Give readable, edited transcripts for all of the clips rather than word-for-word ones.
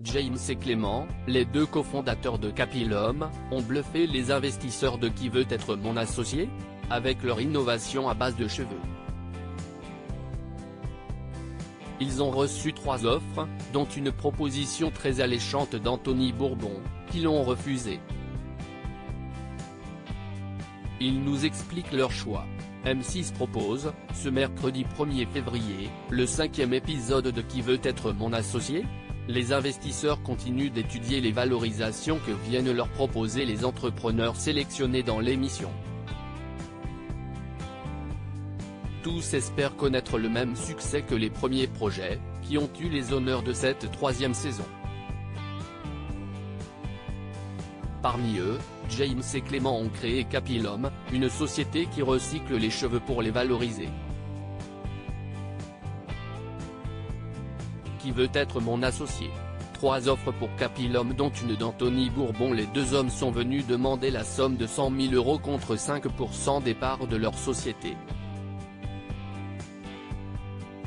James et Clément, les deux cofondateurs de Capilum, ont bluffé les investisseurs de Qui veut être mon associé ? Avec leur innovation à base de cheveux. Ils ont reçu 3 offres, dont une proposition très alléchante d'Anthony Bourbon, qui l'ont refusée. Ils nous expliquent leur choix. M6 propose, ce mercredi 1er février, le 5e épisode de Qui veut être mon associé ? Les investisseurs continuent d'étudier les valorisations que viennent leur proposer les entrepreneurs sélectionnés dans l'émission. Tous espèrent connaître le même succès que les premiers projets, qui ont eu les honneurs de cette 3e saison. Parmi eux, James et Clément ont créé Capilum, une société qui recycle les cheveux pour les valoriser. Qui veut être mon associé ? 3 offres pour Capilum dont une d'Anthony Bourbon. Les deux hommes sont venus demander la somme de 100 000 € contre 5% des parts de leur société.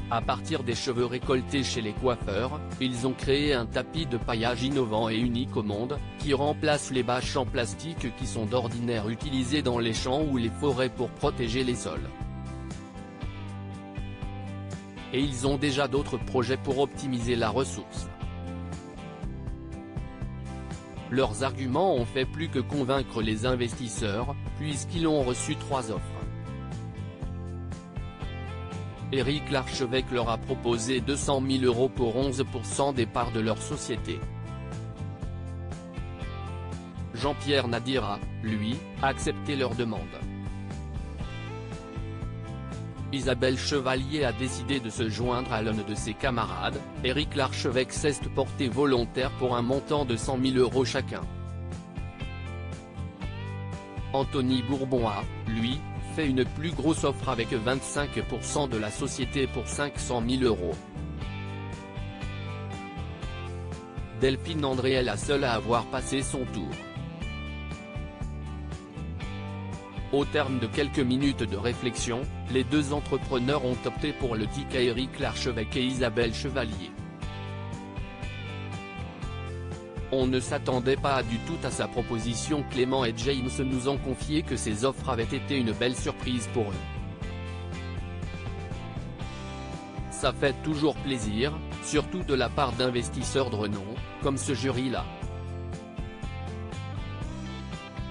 À partir des cheveux récoltés chez les coiffeurs, ils ont créé un tapis de paillage innovant et unique au monde, qui remplace les bâches en plastique qui sont d'ordinaire utilisées dans les champs ou les forêts pour protéger les sols. Et ils ont déjà d'autres projets pour optimiser la ressource. Leurs arguments ont fait plus que convaincre les investisseurs, puisqu'ils ont reçu 3 offres. Éric Larchevêque leur a proposé 200 000 € pour 11% des parts de leur société. Jean-Pierre Nadir a, lui, accepté leur demande. Isabelle Chevalier a décidé de se joindre à l'un de ses camarades. Éric Larchevêque s'est porté volontaire pour un montant de 100 000 € chacun. Anthony Bourbon a, lui, fait une plus grosse offre avec 25% de la société pour 500 000 €. Delphine André est la seule à avoir passé son tour. Au terme de quelques minutes de réflexion, les deux entrepreneurs ont opté pour le ticket Éric Larchevêque et Isabelle Chevalier. On ne s'attendait pas du tout à sa proposition. Clément et James nous ont confié que ces offres avaient été une belle surprise pour eux. Ça fait toujours plaisir, surtout de la part d'investisseurs de renom, comme ce jury-là.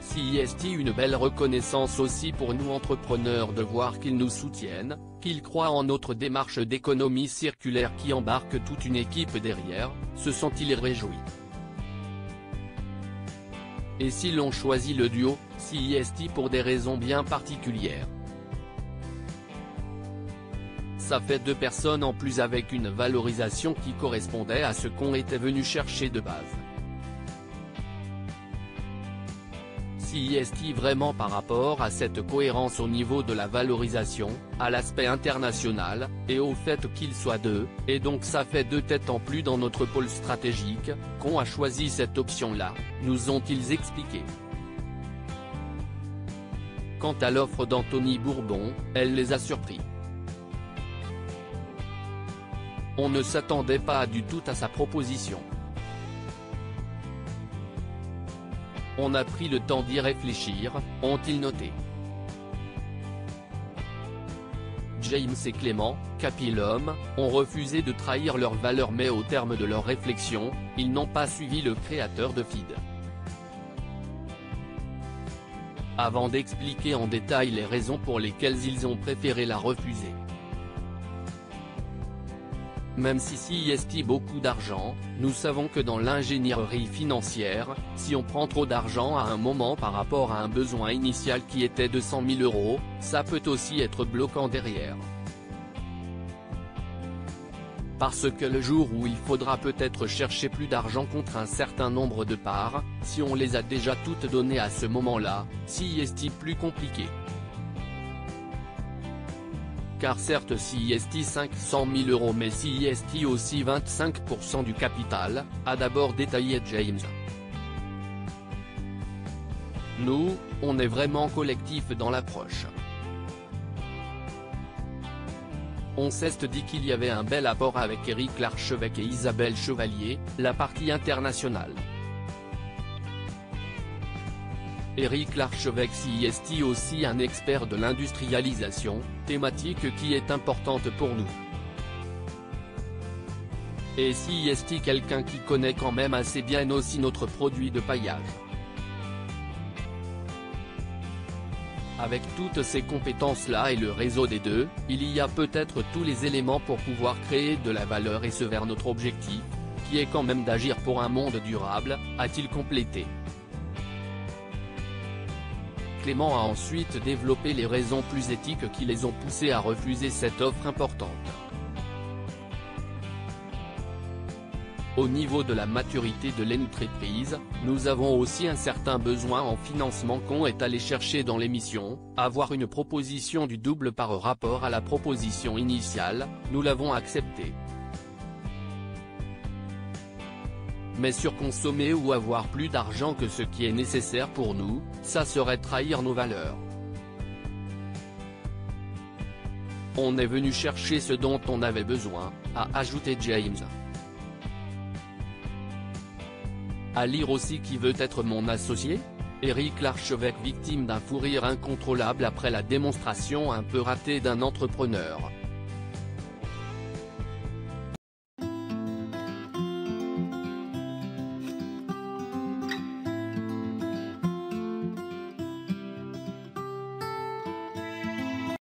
CIST, une belle reconnaissance aussi pour nous entrepreneurs de voir qu'ils nous soutiennent, qu'ils croient en notre démarche d'économie circulaire qui embarque toute une équipe derrière, se sont-ils réjouis. Et si l'on choisit le duo, CIST pour des raisons bien particulières. Ça fait 2 personnes en plus avec une valorisation qui correspondait à ce qu'on était venu chercher de base. CIST vraiment par rapport à cette cohérence au niveau de la valorisation, à l'aspect international, et au fait qu'ils soient 2, et donc ça fait 2 têtes en plus dans notre pôle stratégique, qu'on a choisi cette option-là, nous ont-ils expliqué. Quant à l'offre d'Anthony Bourbon, elle les a surpris. On ne s'attendait pas du tout à sa proposition. On a pris le temps d'y réfléchir, ont-ils noté. James et Clément, Capilum, ont refusé de trahir leurs valeurs mais au terme de leur réflexion, ils n'ont pas suivi le créateur de Feed. Avant d'expliquer en détail les raisons pour lesquelles ils ont préféré la refuser. Même si CIST beaucoup d'argent, nous savons que dans l'ingénierie financière, si on prend trop d'argent à un moment par rapport à un besoin initial qui était de 100 000 €, ça peut aussi être bloquant derrière. Parce que le jour où il faudra peut-être chercher plus d'argent contre un certain nombre de parts, si on les a déjà toutes données à ce moment-là, CIST plus compliqué. Car certes CIST 500 000 € mais CIST aussi 25% du capital, a d'abord détaillé James. Nous, on est vraiment collectif dans l'approche. On s'est dit qu'il y avait un bel apport avec Éric Larchevêque et Isabelle Chevalier, la partie internationale. Éric Larchevêque est aussi un expert de l'industrialisation, thématique qui est importante pour nous. Et est quelqu'un qui connaît quand même assez bien aussi notre produit de paillage. Avec toutes ces compétences-là et le réseau des deux, il y a peut-être tous les éléments pour pouvoir créer de la valeur et ce vers notre objectif, qui est quand même d'agir pour un monde durable, a-t-il complété. Clément a ensuite développé les raisons plus éthiques qui les ont poussés à refuser cette offre importante. Au niveau de la maturité de l'entreprise, nous avons aussi un certain besoin en financement qu'on est allé chercher dans l'émission, avoir une proposition du double par rapport à la proposition initiale, nous l'avons accepté. Mais surconsommer ou avoir plus d'argent que ce qui est nécessaire pour nous, ça serait trahir nos valeurs. On est venu chercher ce dont on avait besoin, a ajouté James. À lire aussi Qui veut être mon associé ? Éric Larchevêque victime d'un fou rire incontrôlable après la démonstration un peu ratée d'un entrepreneur.